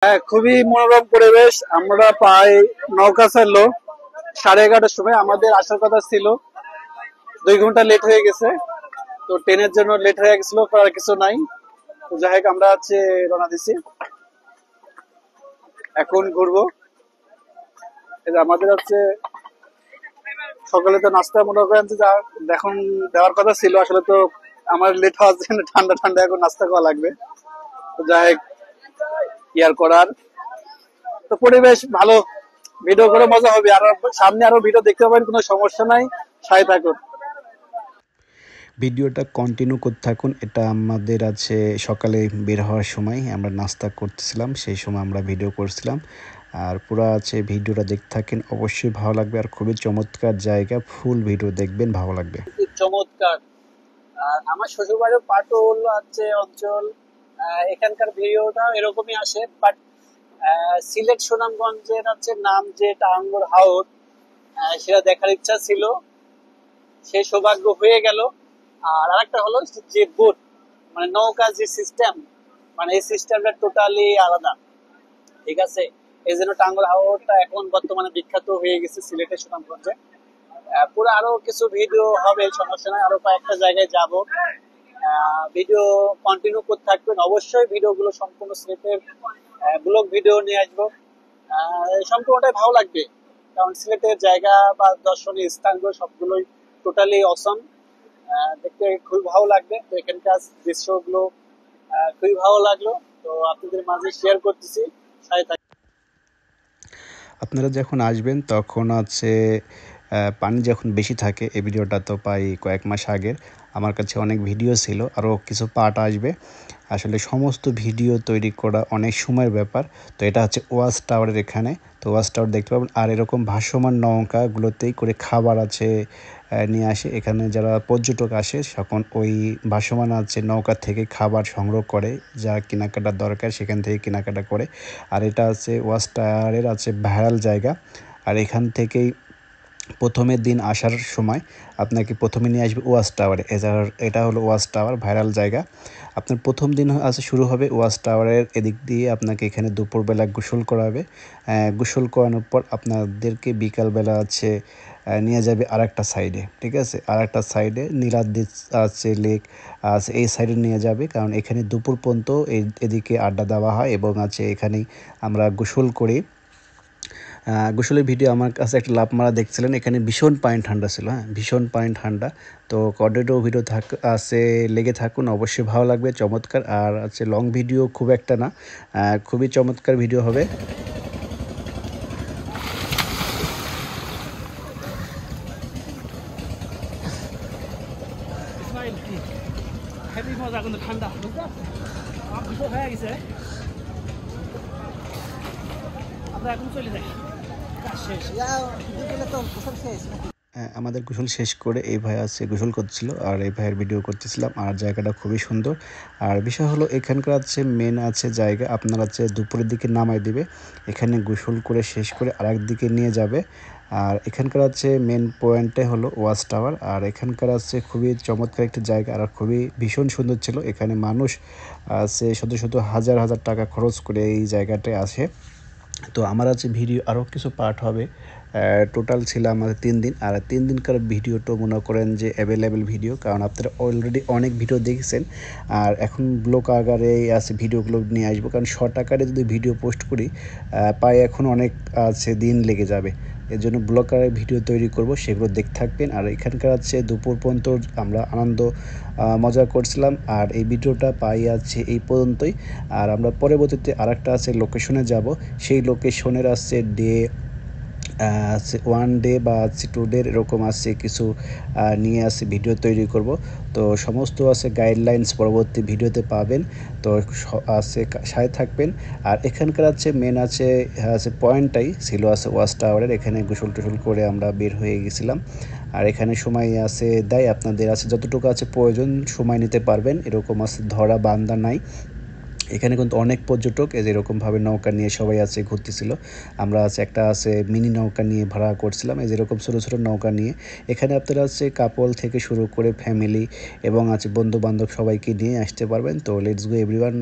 হ্যাঁ, খুবই মনোরম পরিবেশ। আমরা প্রায় নৌকা ছাড়লো 11:30টার সময়। আমাদের আসার কথা ছিল, 2 ঘন্টা লেট হয়ে গেছে। তো ট্রেনের জন্য লেট হয়ে গেছিল, করার কিছু নাই। তো যাই হোক, আমরা হচ্ছে রওনা দিছি, এখন ঘুরবো। এই যে আমাদের হচ্ছে সকালে তো নাস্তা মনে করেন যে এখন দেওয়ার কথা ছিল, আসলে তো আমার লেট হওয়ার জন্য ঠান্ডা ঠান্ডা এখন নাস্তা খাওয়া লাগবে। তো যাই হোক, ইয়ার করার তো পরিবেশ ভালো, ভিডিও করে মজা হবে। আর সামনে আরো ভিডিও দেখতে পাবেন, কোনো সমস্যা নাই, সাথে থাকুন। ভিডিওটা কন্টিনিউ করতে থাকুন। এটা আমাদের আছে সকালে বের হওয়ার সময় আমরা নাস্তা করতেছিলাম, সেই সময় আমরা ভিডিও করছিলাম। আর পুরো আছে ভিডিওটা দেখতে থাকেন, অবশ্যই ভালো লাগবে। আর খুবই চমৎকার জায়গা, ফুল ভিডিও দেখবেন, ভালো লাগবে। চমৎকার। আর আমার শ্বশুরবাড়ির পাটুল হচ্ছে অঞ্চল, এখানকার ভিডিওটা এরকমই আসে। বাট সিলেট সুনামগঞ্জের হচ্ছে নাম যে টাঙ্গুর হাওর, সেটা দেখার ইচ্ছা ছিল, সেই সৌভাগ্য হয়ে গেল। আর আরেকটা হলো যে বোট, মানে নৌকা যে সিস্টেম, মানে এই সিস্টেমটা টোটালি আলাদা। ঠিক আছে, এই জন্য টাঙ্গুর হাওরটা এখন বর্তমানে বিখ্যাত হয়ে গেছে সিলেটের সুনামগঞ্জে। পুরো আরো কিছু ভিডিও হবে, সমস্যা নাই, আরো কয়েকটা জায়গায় যাব। ভিডিও কন্টিনিউ করতে থাকবেন অবশ্যই। ভিডিওগুলো সম্পূর্ণ সিলেটের ব্লগ ভিডিও নিয়ে আসবো। সম্পূর্ণটাই ভালো লাগবে, কারণ সিলেটের জায়গা বা দর্শনীয় স্থানগুলো সবগুলোই টোটালি অসম। দেখতে খুবই ভালো লাগবে। তো এখানকার দৃশ্যগুলো খুবই ভালো লাগলো, তো আপনাদের মাঝে শেয়ার করতেছি, সাথে থাকুন। আপনারা যখন আসবেন তখন আছে পানি যখন বেশি থাকে, এই ভিডিওটা তো প্রায় কয়েক মাস আগের। আমার কাছে অনেক ভিডিও ছিল, আরও কিছু পার্ট আসবে। আসলে সমস্ত ভিডিও তৈরি করা অনেক সময়ের ব্যাপার। তো এটা হচ্ছে ওয়াচ টাওয়ারের এখানে। তো ওয়াচ টাওয়ার দেখতে পাবেন। আর এরকম ভাসমান নৌকাগুলোতেই করে খাবার আছে নিয়ে আসে। এখানে যারা পর্যটক আসে তখন ওই ভাসমান আছে নৌকা থেকে খাবার সংগ্রহ করে, যা কেনাকাটার দরকার সেখান থেকে কেনাকাটা করে। আর এটা আছে ওয়াচ টাওয়ারের আছে ভাইরাল জায়গা। আর এখান থেকেই প্রথমের দিন আসার সময় আপনাকে প্রথমে নিয়ে আসবে ওয়াচ টাওয়ারে। এটা হলো ওয়াচ টাওয়ার, ভাইরাল জায়গা। আপনার প্রথম দিন আছে শুরু হবে ওয়াচ টাওয়ারের এদিক দিয়ে। আপনাকে এখানে দুপুরবেলা গোসল করাবে। গোসল করানোর পর আপনাদেরকে বিকালবেলা আছে নিয়ে যাবে আরেকটা সাইডে। ঠিক আছে, আরেকটা সাইডে নীলাদ্রি আছে লেক আছে, এই সাইডে নিয়ে যাবে। কারণ এখানে দুপুর পর্যন্ত এদিকে আড্ডা দেওয়া হয় এবং আছে এখানেই আমরা গোসল করি। গোসলের ভিডিও আমার কাছে একটা লাভ মারা দেখছিলেন, এখানে ভীষণ পানি ঠান্ডা ছিল। হ্যাঁ, ভীষণ পানি ঠান্ডা। তো কন্টিনিউ ভিডিও আছে, লেগে থাকুন, অবশ্যই ভালো লাগবে, চমৎকার। আর আছে লং ভিডিও খুব একটা না, খুবই চমৎকার ভিডিও হবে। হেভি মজা, কিন্তু ঠান্ডা গোসল হয়ে গেছে। আমরা এখন চলে যাই, কাজ শেষ। আমাদের গোসল শেষ করে এই ভাই আছে গোসল করছিল, আর এই ভাইয়ের ভিডিও করতেছিলাম। আর জায়গাটা খুবই সুন্দর। আর বিষয় হলো এখানকার আছে মেন আছে জায়গা, আপনার আছে দুপুরের দিকে নামাই দিবে, এখানে গোসল করে শেষ করে আরেক দিকে নিয়ে যাবে। আর এখানকার আছে মেন পয়েন্টে হলো ওয়াচ টাওয়ার। আর এখানকার আছে খুবই চমৎকার একটি জায়গা, আর খুবই ভীষণ সুন্দর ছিল। এখানে মানুষ আছে শত শত হাজার হাজার টাকা খরচ করে এই জায়গাটায় আসে। তো আমার আছে ভিডিও আরও কিছু পার্ট হবে। টোটাল ছিল আমাদের 3 দিন। আর 3 দিনকার ভিডিওটা মনে করেন যে অ্যাভেলেবেল ভিডিও, কারণ আপনারা অলরেডি অনেক ভিডিও দেখেছেন। আর এখন ব্লগ আকারে আছে ভিডিওগুলো নিয়ে আসবো, কারণ শর্ট আকারে যদি ভিডিও পোস্ট করি প্রায় এখন অনেক আছে দিন লেগে যাবে। এর জন্য ব্লগ আকারে ভিডিও তৈরি করব, সেগুলো দেখতে থাকবেন। আর এখানকার আছে দুপুর পর্যন্ত আমরা আনন্দ মজা করছিলাম। আর এই ভিডিওটা পাই আছে এই পর্যন্তই। আর আমরা পরবর্তীতে আরেকটা আছে লোকেশনে যাব, সেই লোকেশনের আছে ডে 1 ডে বা 2 ডে এরকম আছে কিছু নিয়ে আসে ভিডিও তৈরি করব। তো সমস্ত আছে গাইডলাইন্স পরবর্তী ভিডিওতে পাবেন। তো আছে সাথে থাকবেন। আর এখানকার আছে মেন আছে পয়েন্টটাই ছিল আছে ওয়াচ টাওয়ারের। এখানে গোসল টোসল করে আমরা বের হয়ে গেছিলাম। আর এখানে সময় আছে দেয়, আপনাদের আছে যতটুকু আছে প্রয়োজন সময় নিতে পারবেন, এরকম আছে ধরা বান্ধা নাই। এখানে কিন্তু অনেক পর্যটক এই যেরকমভাবে নৌকা নিয়ে সবাই আছে ঘুরতেছিল। আমরা আছে একটা আছে মিনি নৌকা নিয়ে ভাড়া করছিলাম, এই যেরকম ছোটো ছোটো নৌকা নিয়ে। এখানে আপনারা আছে কাপল থেকে শুরু করে ফ্যামিলি এবং আছে বন্ধু বান্ধব সবাইকে নিয়ে আসতে পারবেন। তো লেটস গো এভরিওয়ান।